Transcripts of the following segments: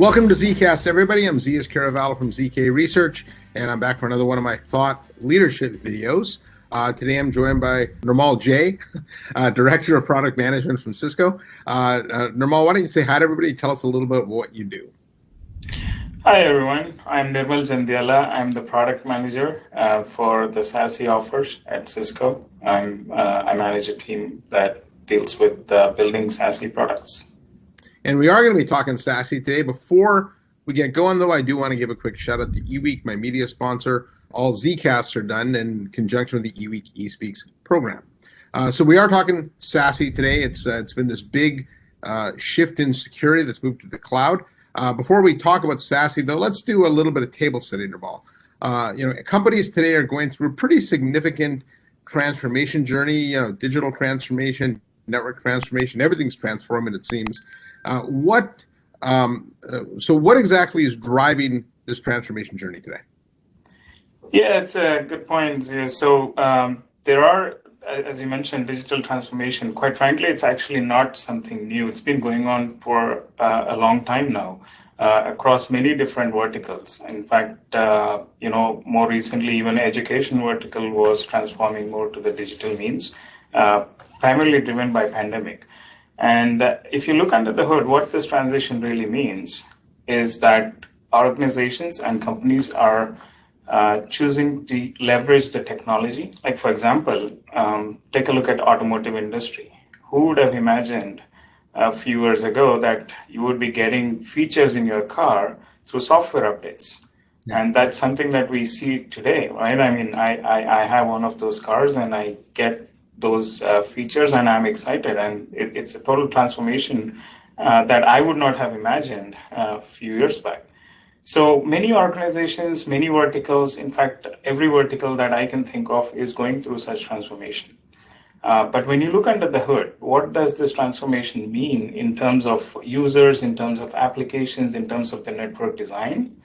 Welcome to ZKast, everybody. I'm Zias Caravallo from ZK Research, and I'm back for another one of my thought leadership videos. Today I'm joined by Nirmal J, Director of Product Management from Cisco. Nirmal, why don't you say hi to everybody? Tell us a little bit about what you do. Hi, everyone. I'm Nirmal Jandhyala. I'm the product manager for the SASE offers at Cisco. I manage a team that deals with building SASE products. And we are going to be talking SASE today. Before we get going, though, I do want to give a quick shout out to eWeek, my media sponsor. All Zcasts are done in conjunction with the eWeek eSpeaks program. So we are talking SASE today. It's been this big shift in security that's moved to the cloud. Before we talk about SASE, though, let's do a little bit of table setting, Nirmal. Companies today are going through a pretty significant transformation journey. Digital transformation, network transformation, everything's transforming, it seems. So what exactly is driving this transformation journey today? Yeah, it's a good point. So there are, as you mentioned, digital transformation. Quite frankly, it's actually not something new. It's been going on for a long time now across many different verticals. In fact, more recently, even education vertical was transforming more to the digital means, primarily driven by pandemic. And if you look under the hood, what this transition really means is that organizations and companies are choosing to leverage the technology. Like, for example, take a look at automotive industry. Who would have imagined a few years ago that you would be getting features in your car through software updates? Yeah. And that's something that we see today, right? I mean, I have one of those cars and I get those features and I'm excited, and it's a total transformation that I would not have imagined a few years back. So many organizations, many verticals, in fact, every vertical that I can think of is going through such transformation. But when you look under the hood, what does this transformation mean in terms of users, in terms of applications, in terms of the network design?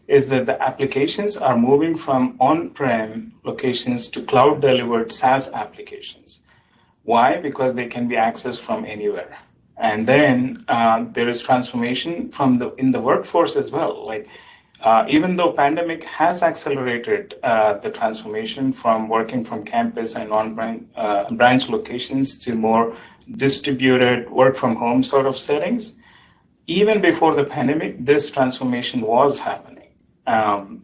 Is that the applications are moving from on-prem locations to cloud-delivered SaaS applications. Why? Because they can be accessed from anywhere. And then there is transformation in the workforce as well. Like even though pandemic has accelerated the transformation from working from campus and branch locations to more distributed work from home sort of settings, even before the pandemic, this transformation was happening.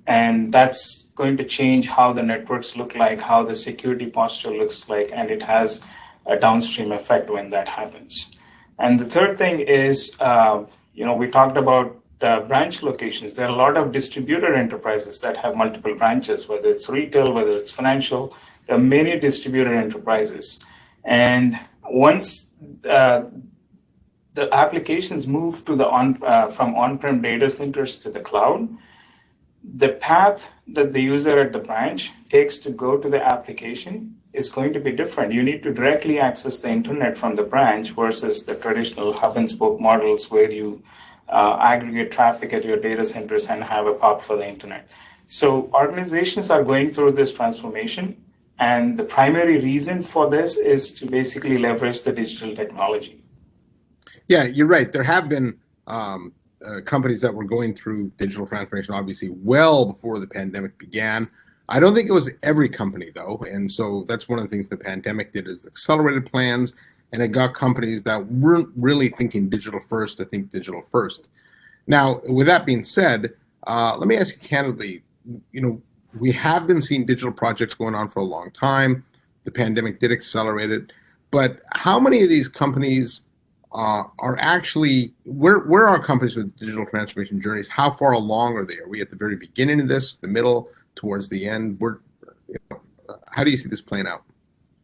And that's going to change how the networks look like, how the security posture looks like, and it has a downstream effect when that happens. And the third thing is, we talked about branch locations. There are a lot of distributed enterprises that have multiple branches, whether it's retail, whether it's financial. There are many distributed enterprises. And once the applications move to from on-prem data centers to the cloud, the path that the user at the branch takes to go to the application is going to be different. You need to directly access the internet from the branch versus the traditional hub and spoke models where you aggregate traffic at your data centers and have a pop for the internet. So organizations are going through this transformation, and the primary reason for this is to basically leverage the digital technology. Yeah, you're right. There have been companies that were going through digital transformation, obviously, well before the pandemic began. I don't think it was every company, though. And so that's one of the things the pandemic did, is accelerated plans, and it got companies that weren't really thinking digital first to think digital first. Now, with that being said, let me ask you candidly, we have been seeing digital projects going on for a long time. The pandemic did accelerate it. But how many of these companies are actually, where are companies with digital transformation journeys? How far along are they? Are we at the very beginning of this, the middle, towards the end? How do you see this playing out?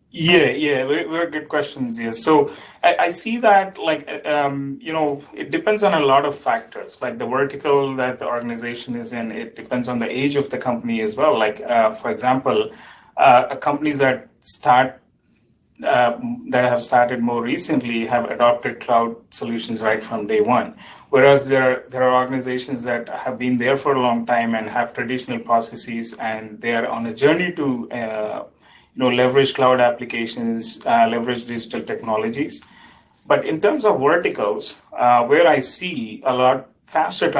Yeah, very good questions. Yeah, so I see that it depends on a lot of factors, like the vertical that the organization is in. It depends on the age of the company as well. Like for example, companies that have started more recently have adopted cloud solutions right from day one. Whereas there are organizations that have been there for a long time and have traditional processes, and they are on a journey to leverage cloud applications, leverage digital technologies. But in terms of verticals, where I see a lot faster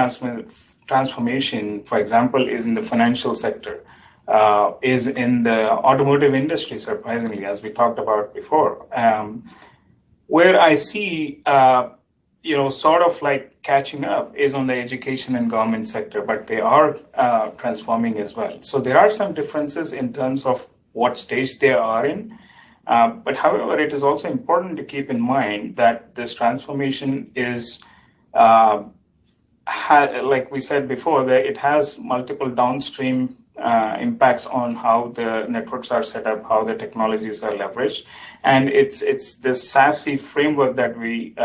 transformation, for example, is in the financial sector, is in the automotive industry, surprisingly, as we talked about before. Where I see, sort of like catching up is on the education and government sector, but they are transforming as well. So there are some differences in terms of what stage they are in. But however, it is also important to keep in mind that this transformation is, like we said before, that it has multiple downstream impacts on how the networks are set up, how the technologies are leveraged. And it's the SASE framework that we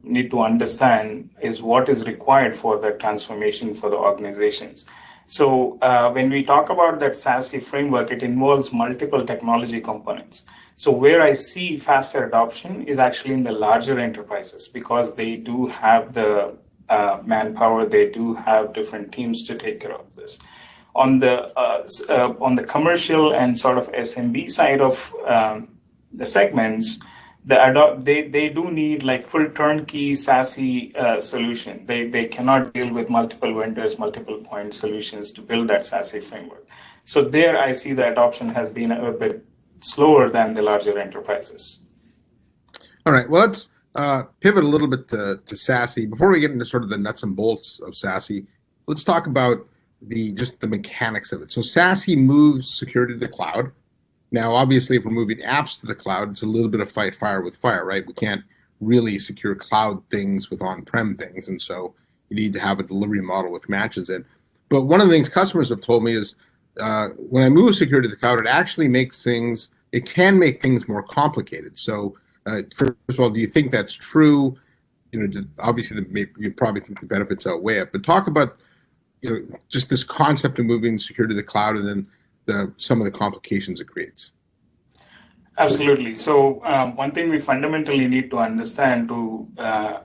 need to understand is what is required for the transformation for the organizations. So when we talk about that SASE framework, it involves multiple technology components. So where I see faster adoption is actually in the larger enterprises, because they do have the manpower, they do have different teams to take care of this. On the commercial and sort of SMB side of the segments, they do need like full turnkey SASE solution. They cannot deal with multiple vendors, multiple point solutions to build that SASE framework. So there I see the adoption has been a bit slower than the larger enterprises. All right, well, let's pivot a little bit to SASE. Before we get into sort of the nuts and bolts of SASE, let's talk about just the mechanics of it. So SASE moves security to the cloud. Now, obviously, if we're moving apps to the cloud, it's a little bit of fight fire with fire, right? We can't really secure cloud things with on-prem things, and so you need to have a delivery model which matches it. But one of the things customers have told me is when I move security to the cloud, it actually can make things more complicated. So first of all, do you think that's true? Obviously, you probably think the benefits outweigh it, but talk about just this concept of moving security to the cloud and then some of the complications it creates. Absolutely. So one thing we fundamentally need to understand the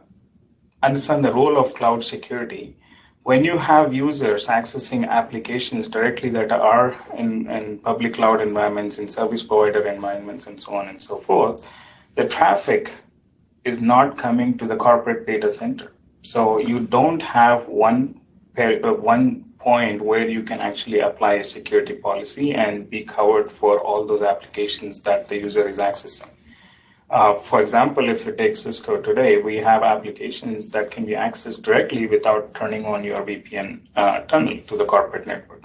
role of cloud security. When you have users accessing applications directly that are in public cloud environments, in service provider environments, and so on and so forth, the traffic is not coming to the corporate data center. So you don't have one point where you can actually apply a security policy and be covered for all those applications that the user is accessing. For example, if you take Cisco today, we have applications that can be accessed directly without turning on your VPN tunnel to the corporate network.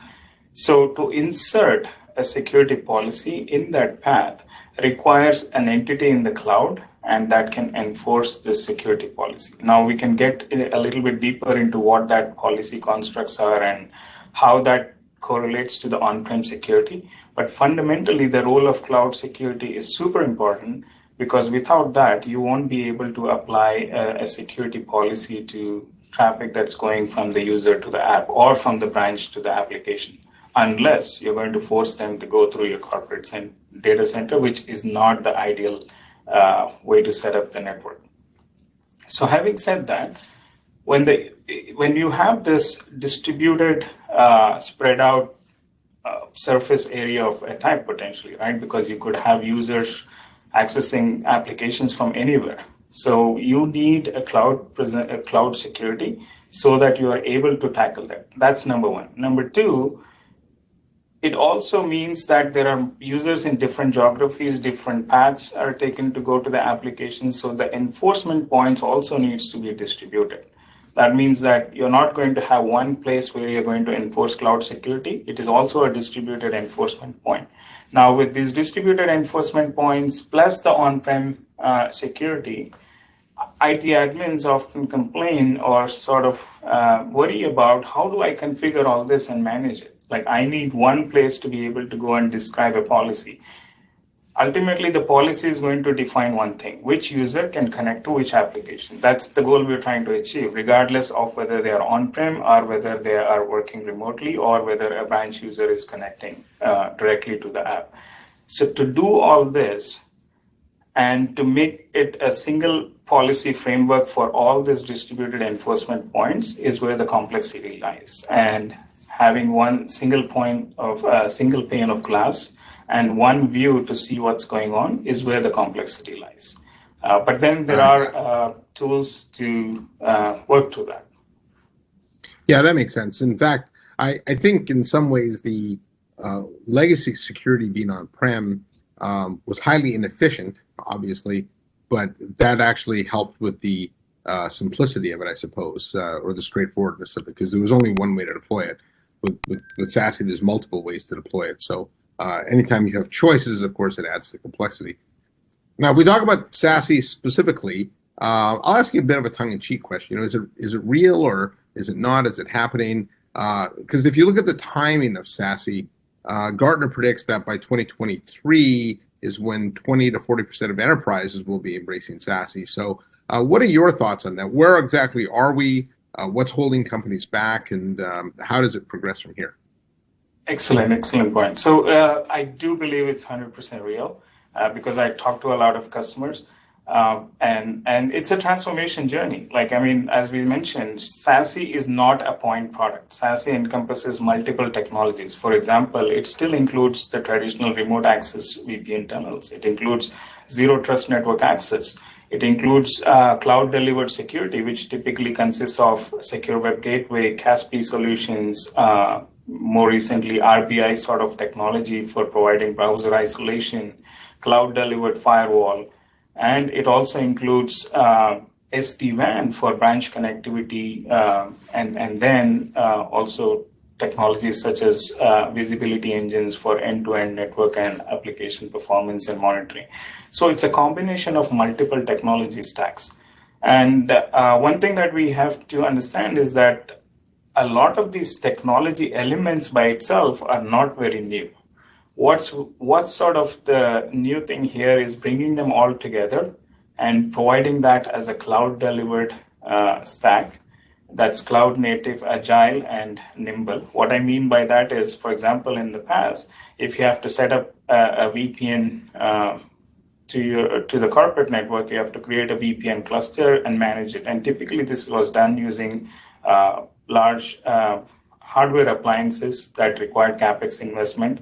So to insert a security policy in that path requires an entity in the cloud, and that can enforce this security policy. Now we can get a little bit deeper into what that policy constructs are and how that correlates to the on-prem security. But fundamentally, the role of cloud security is super important, because without that, you won't be able to apply a security policy to traffic that's going from the user to the app or from the branch to the application, unless you're going to force them to go through your corporate data center, which is not the ideal way to set up the network. So having said that, when you have this distributed, spread out surface area of attack potentially, right? Because you could have users accessing applications from anywhere. So you need a cloud security so that you are able to tackle that. That's number one. Number two, it also means that there are users in different geographies, different paths are taken to go to the application. So the enforcement points also needs to be distributed. That means that you're not going to have one place where you're going to enforce cloud security. It is also a distributed enforcement point. Now, with these distributed enforcement points plus the on-prem security, IT admins often complain or sort of worry about, how do I configure all this and manage it? Like, I need one place to be able to go and describe a policy. Ultimately, the policy is going to define one thing: which user can connect to which application. That's the goal we're trying to achieve, regardless of whether they are on-prem or whether they are working remotely or whether a branch user is connecting directly to the app. So to do all this and to make it a single policy framework for all these distributed enforcement points is where the complexity lies. And having one single point of single pane of glass and one view to see what's going on is where the complexity lies. But then there are tools to work through that. Yeah, that makes sense. In fact, I think in some ways the legacy security being on-prem was highly inefficient, obviously, but that actually helped with the simplicity of it, I suppose, or the straightforwardness of it, because there was only one way to deploy it. With SASE, there's multiple ways to deploy it. So anytime you have choices, of course, it adds to complexity. Now, if we talk about SASE specifically, I'll ask you a bit of a tongue-in-cheek question. You know, is it real or is it not? Is it happening? Because if you look at the timing of SASE, Gartner predicts that by 2023 is when 20 to 40% of enterprises will be embracing SASE. So, what are your thoughts on that? Where exactly are we? What's holding companies back, and how does it progress from here? Excellent point. So I do believe it's 100% real because I talk to a lot of customers. And it's a transformation journey. Like, I mean, as we mentioned, SASE is not a point product. SASE encompasses multiple technologies. For example, it still includes the traditional remote access VPN tunnels. It includes zero trust network access. It includes cloud delivered security, which typically consists of secure web gateway, CASP solutions, more recently RBI sort of technology for providing browser isolation, cloud delivered firewall. And it also includes SD-WAN for branch connectivity, and then also technologies such as visibility engines for end-to-end network and application performance and monitoring. So it's a combination of multiple technology stacks. And one thing that we have to understand is that a lot of these technology elements by itself are not very new. What's sort of the new thing here is bringing them all together and providing that as a cloud delivered stack that's cloud native, agile, and nimble. What I mean by that is, for example, in the past, if you have to set up a VPN to the corporate network, you have to create a VPN cluster and manage it. And typically, this was done using large hardware appliances that required capex investment.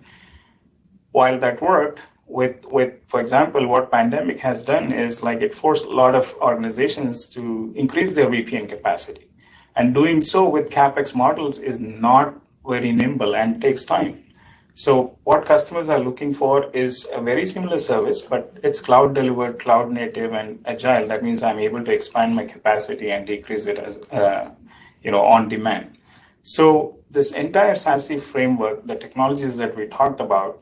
While that worked, with for example, what pandemic has done is like it forced a lot of organizations to increase their VPN capacity. And doing so with CapEx models is not very nimble and takes time. So what customers are looking for is a very similar service, but it's cloud delivered, cloud native, and agile. That means I'm able to expand my capacity and decrease it as on demand. So this entire SASE framework, the technologies that we talked about,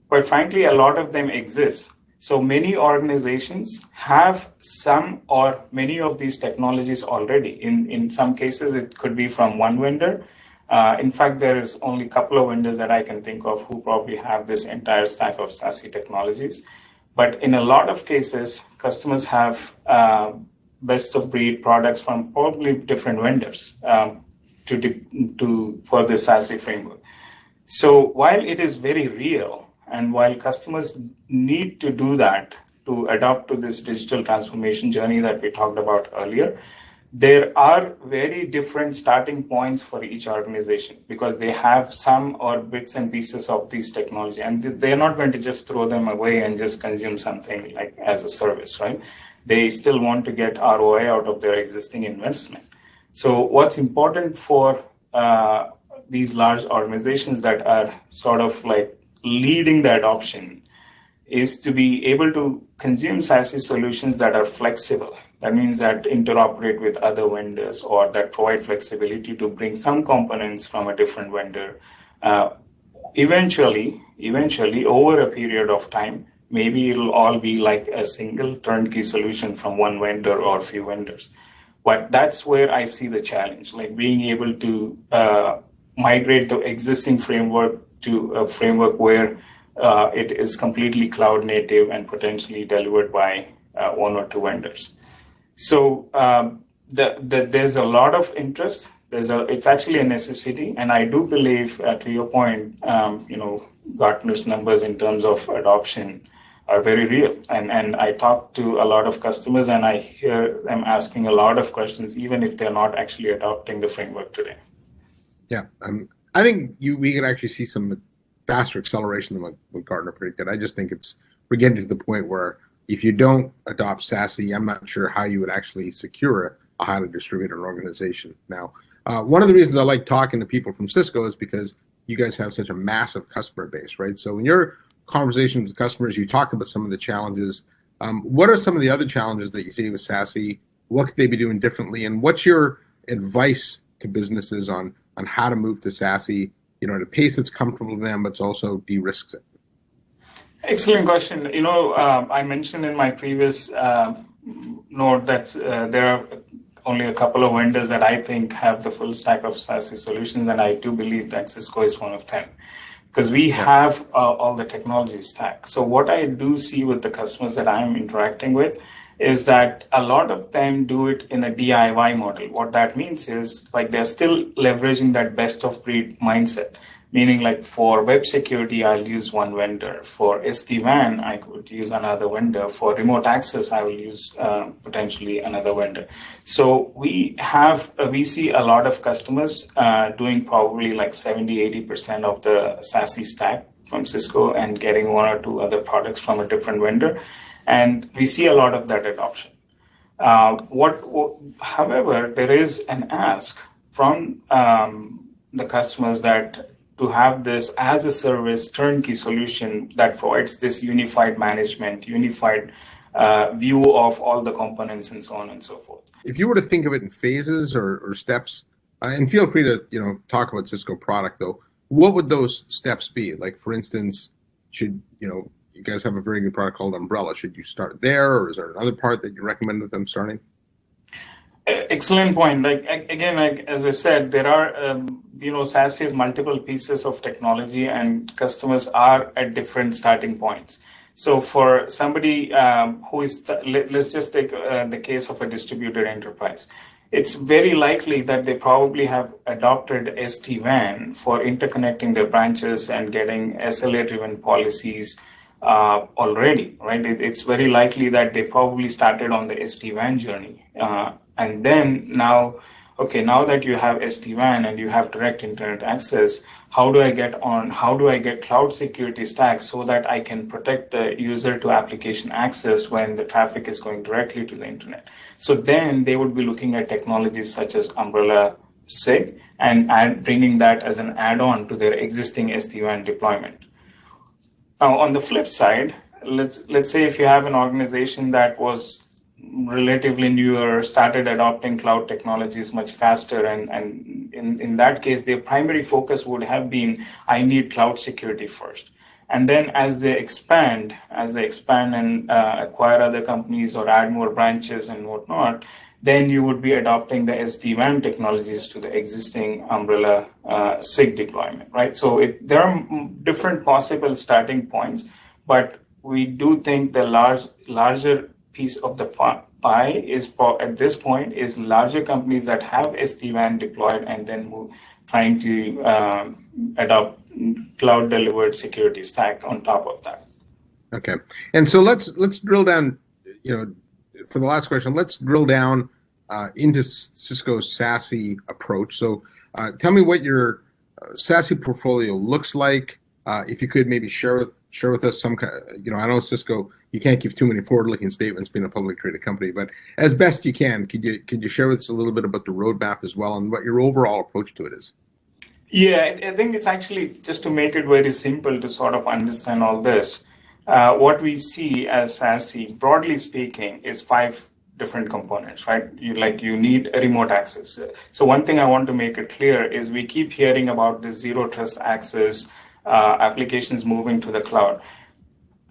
quite frankly, a lot of them exist. So many organizations have some or many of these technologies already. In some cases, it could be from one vendor. In fact, there is only a couple of vendors that I can think of who probably have this entire stack of SASE technologies. But in a lot of cases, customers have best of breed products from probably different vendors for the SASE framework. So while it is very real, and while customers need to do that to adapt to this digital transformation journey that we talked about earlier, there are very different starting points for each organization because they have some or bits and pieces of these technology, and they're not going to just throw them away and just consume something like as a service, right? They still want to get ROI out of their existing investment. So what's important for these large organizations that are sort of like leading the adoption is to be able to consume SASE solutions that are flexible. That means that interoperate with other vendors or that provide flexibility to bring some components from a different vendor. Eventually, over a period of time, maybe it'll all be like a single turnkey solution from one vendor or a few vendors. But that's where I see the challenge, like being able to migrate the existing framework to a framework where it is completely cloud native and potentially delivered by one or two vendors. So there's a lot of interest. It's actually a necessity, and I do believe, to your point, Gartner's numbers in terms of adoption are very real. And I talk to a lot of customers, and I hear them asking a lot of questions, even if they're not actually adopting the framework today. Yeah, I think we could actually see some faster acceleration than what Gartner predicted. I just think we're getting to the point where if you don't adopt SASE, I'm not sure how you would actually secure a highly distributed organization. Now, One of the reasons I like talking to people from Cisco is because you guys have such a massive customer base, right? So in your conversations with customers, you talked about some of the challenges. What are some of the other challenges that you see with SASE? What could they be doing differently? And what's your advice to businesses on how to move to SASE, at a pace that's comfortable to them, but also de-risks it? Excellent question. I mentioned in my previous note that there are only a couple of vendors that I think have the full stack of SASE solutions, and I do believe that Cisco is one of them, because we have all the technology stack. So what I do see with the customers that I'm interacting with is that a lot of them do it in a DIY model. What that means is like they're still leveraging that best of breed mindset. Meaning, like for web security, I'll use one vendor. For SD-WAN, I could use another vendor. For remote access, I will use potentially another vendor. So we see a lot of customers doing probably like 70-80% of the SASE stack from Cisco and getting one or two other products from a different vendor. And we see a lot of that adoption. However, there is an ask from the customers that to have this as a service turnkey solution that provides this unified management, unified view of all the components and so on and so forth. If you were to think of it in phases or steps, and feel free to talk about Cisco product though, what would those steps be? Like for instance, should you guys have a very good product called Umbrella? Should you start there, or is there another part that you recommend with them starting? Excellent point. As I said, there are, SASE has multiple pieces of technology and customers are at different starting points. So for somebody who is, let's just take the case of a distributed enterprise. It's very likely that they probably have adopted SD-WAN for interconnecting their branches and getting SLA-driven policies already, right? It's very likely that they probably started on the SD-WAN journey. And then now that you have SD-WAN and you have direct internet access, how do I get cloud security stack so that I can protect the user to application access when the traffic is going directly to the internet? So then they would be looking at technologies such as Umbrella SIG and bringing that as an add-on to their existing SD-WAN deployment. Now, on the flip side, let's say if you have an organization that was relatively newer, started adopting cloud technologies much faster, and in that case, their primary focus would have been, I need cloud security first. And then as they expand and acquire other companies or add more branches and whatnot, then you would be adopting the SD-WAN technologies to the existing Umbrella SIG deployment, right? So there are different possible starting points, but we do think the larger piece of the pie is at this point is larger companies that have SD-WAN deployed and then trying to adopt cloud delivered security stack on top of that. Okay, and so let's drill down. For the last question, let's drill down into Cisco's SASE approach. So tell me what your SASE portfolio looks like. If you could maybe share with us some, I know Cisco, you can't give too many forward-looking statements being a publicly traded company, but as best you can, could you share with us a little bit about the roadmap as well and what your overall approach to it is? Yeah, I think it's actually just to make it very simple to sort of understand all this. What we see as SASE, broadly speaking, is 5 different components, right? You need a remote access. So one thing I want to make it clear is we keep hearing about the zero trust access, applications moving to the cloud.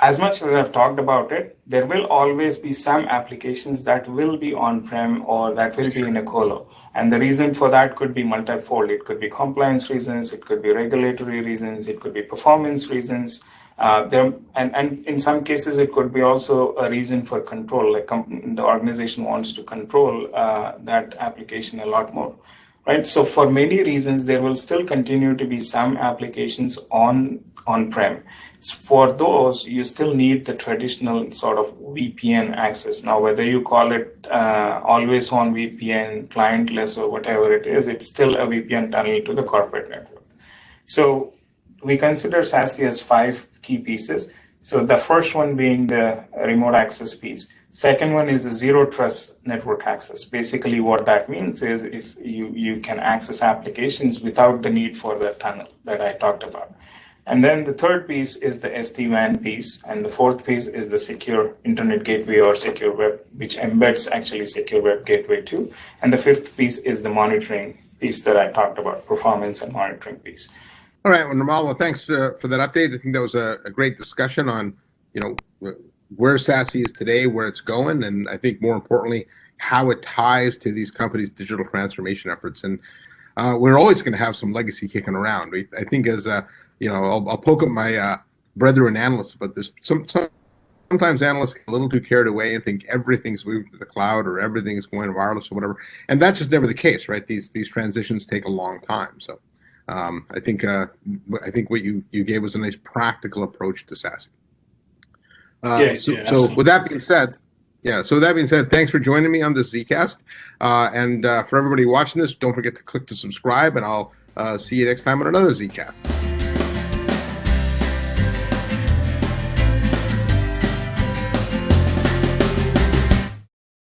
As much as I've talked about it, there will always be some applications that will be on-prem or that will be in a colo. And the reason for that could be multifold. It could be compliance reasons, it could be regulatory reasons, it could be performance reasons. And in some cases, it could be also a reason for control, like the organization wants to control that application a lot more, right? So for many reasons, there will still continue to be some applications on-prem. For those, you still need the traditional sort of VPN access. Now, whether you call it always-on VPN, clientless, or whatever it is, it's still a VPN tunnel to the corporate network. So we consider SASE as 5 key pieces. So the first one being the remote access piece. Second one is the zero trust network access. Basically, what that means is if you can access applications without the need for the tunnel that I talked about. And then the third piece is the SD-WAN piece. And the fourth piece is the secure internet gateway or secure web, which embeds actually secure web gateway too. And the fifth piece is the monitoring piece that I talked about, performance and monitoring piece. All right, well, Nirmal, well, thanks for that update. I think that was a great discussion on, where SASE is today, where it's going, and I think more importantly, how it ties to these companies' digital transformation efforts. And we're always going to have some legacy kicking around. I think as I'll poke at my brethren analysts about this. Sometimes analysts get a little too carried away and think everything's moving to the cloud or everything's going wireless or whatever, and that's just never the case, right? These transitions take a long time. So I think what you gave was a nice practical approach to SASE. So with that being said, thanks for joining me on this ZKast. And for everybody watching this, don't forget to click to subscribe, and I'll see you next time on another ZKast.